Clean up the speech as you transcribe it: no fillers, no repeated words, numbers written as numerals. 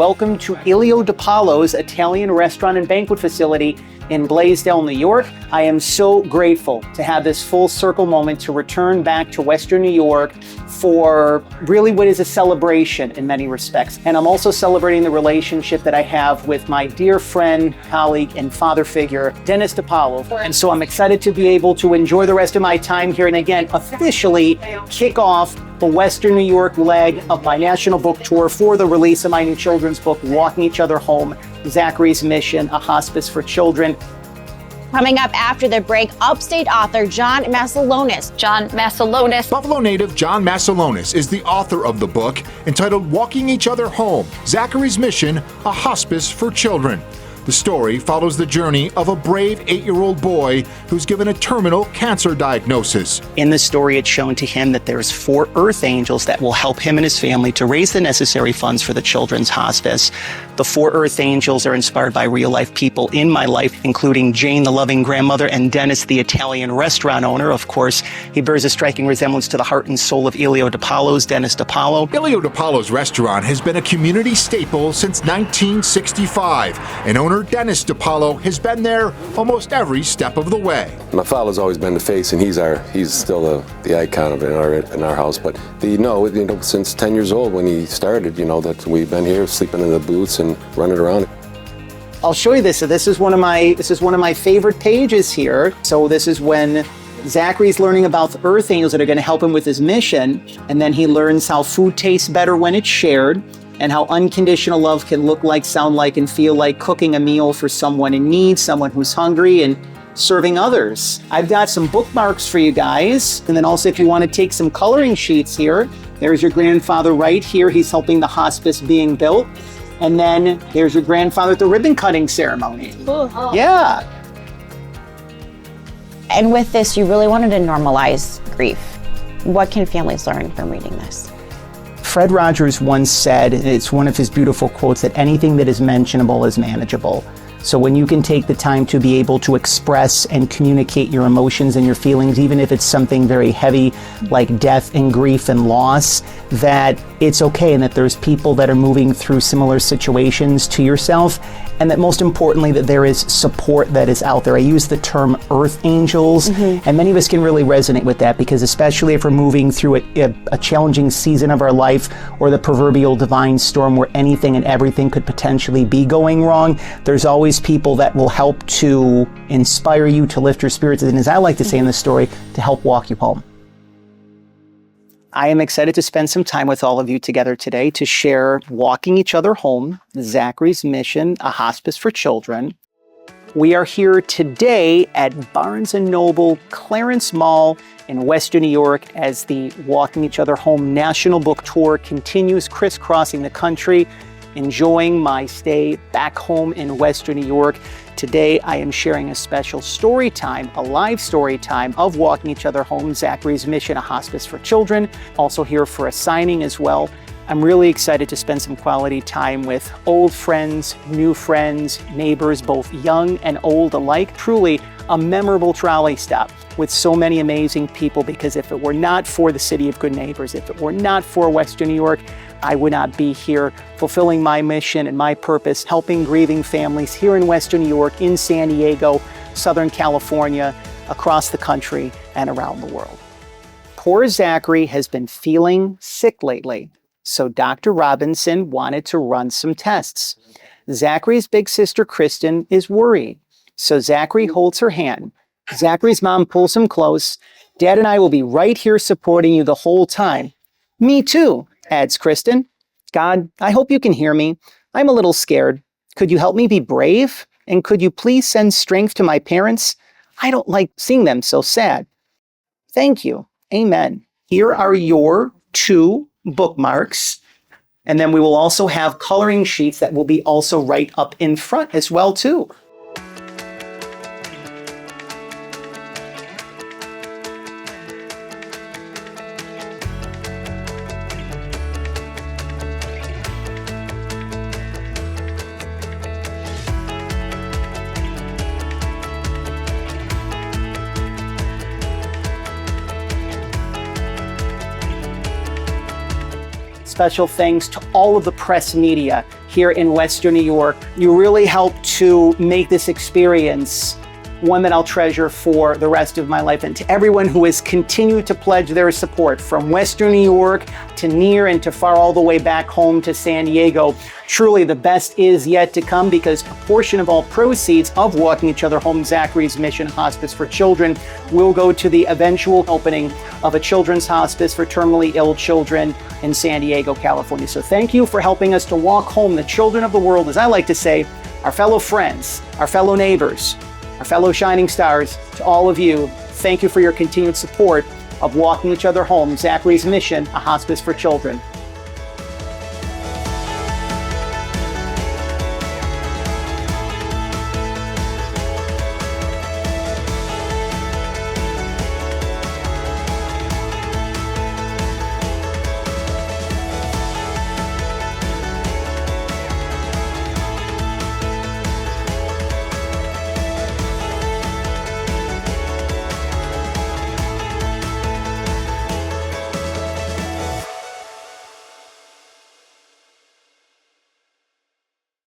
welcome to Ilio DiPaolo's Italian restaurant and banquet facility in Blaisdell, New York. I am so grateful to have this full circle moment to return back to Western New York for really what is a celebration in many respects. And I'm also celebrating the relationship that I have with my dear friend, colleague, and father figure, Dennis DiPaolo. And so I'm excited to be able to enjoy the rest of my time here and again, officially kick off the Western New York leg of my national book tour for the release of my new children's book, Walking Each Other Home, Zachary's Mission, a Hospice for Children. Coming up after the break, upstate author John Masiulionis. Buffalo native John Masiulionis is the author of the book entitled Walking Each Other Home, Zachary's Mission, a Hospice for Children. The story follows the journey of a brave 8-year-old boy who's given a terminal cancer diagnosis. In the story, it's shown to him that there's 4 earth angels that will help him and his family to raise the necessary funds for the children's hospice. The 4 earth angels are inspired by real-life people in my life, including Jane, the loving grandmother, and Dennis, the Italian restaurant owner. Of course, he bears a striking resemblance to the heart and soul of Ilio DiPaolo's Dennis DiPaolo. Ilio DiPaolo's restaurant has been a community staple since 1965, and owner Dennis DiPaolo has been there almost every step of the way. My father's always been the face, and he's still the icon of it in our house. But since 10 years old when he started, that we've been here sleeping in the booths and running around. I'll show you this. So this is one of my favorite pages here. So this is when Zachary's learning about the earth angels that are going to help him with his mission, and then he learns how food tastes better when it's shared, and how unconditional love can look like, sound like, and feel like cooking a meal for someone in need, someone who's hungry, and serving others. I've got some bookmarks for you guys. And then also, if you want to take some coloring sheets here, there's your grandfather right here. He's helping the hospice being built. And then there's your grandfather at the ribbon cutting ceremony. Oh. Yeah. And with this, you really wanted to normalize grief. What can families learn from reading this? Fred Rogers once said, it's one of his beautiful quotes, that anything that is mentionable is manageable. So when you can take the time to be able to express and communicate your emotions and your feelings, even if it's something very heavy like death and grief and loss, that it's okay, and that there's people that are moving through similar situations to yourself, and that most importantly, that there is support that is out there. I use the term earth angels, and many of us can really resonate with that, because especially if we're moving through a challenging season of our life, or the proverbial divine storm where anything and everything could potentially be going wrong, there's always people that will help to inspire you, to lift your spirits, and as I like to say in the story, to help walk you home. I am excited to spend some time with all of you together today to share Walking Each Other Home, Zachary's Mission, a Hospice for Children. We are here today at Barnes & Noble Clarence Mall in Western New York as the Walking Each Other Home National Book Tour continues crisscrossing the country, enjoying my stay back home in Western New York. Today, I am sharing a special story time, a live story time of Walking Each Other Home, Zachary's Mission, a Hospice for Children. Also here for a signing as well. I'm really excited to spend some quality time with old friends, new friends, neighbors, both young and old alike. Truly a memorable trolley stop with so many amazing people, because if it were not for the City of Good Neighbors, if it were not for Western New York, I would not be here fulfilling my mission and my purpose, helping grieving families here in Western New York, in San Diego, Southern California, across the country, and around the world. Poor Zachary has been feeling sick lately, so Dr. Robinson wanted to run some tests. Zachary's big sister, Kristen, is worried, so Zachary holds her hand. Zachary's mom pulls him close. Dad and I will be right here supporting you the whole time. Me too, adds Kristen. God, I hope you can hear me. I'm a little scared. Could you help me be brave? And could you please send strength to my parents? I don't like seeing them so sad. Thank you. Amen. Here are your 2 bookmarks. And then we will also have coloring sheets that will be also right up in front as well too. special thanks to all of the press media here in Western New York. You really helped to make this experience one that I'll treasure for the rest of my life. And to everyone who has continued to pledge their support from Western New York to near and to far, all the way back home to San Diego, truly the best is yet to come, because a portion of all proceeds of Walking Each Other Home, Zachary's Mission Hospice for Children, will go to the eventual opening of a children's hospice for terminally ill children in San Diego, California. So thank you for helping us to walk home the children of the world, as I like to say, our fellow friends, our fellow neighbors, our fellow shining stars. To all of you, thank you for your continued support of Walking Each Other Home, Zachary's Mission, a Hospice for Children.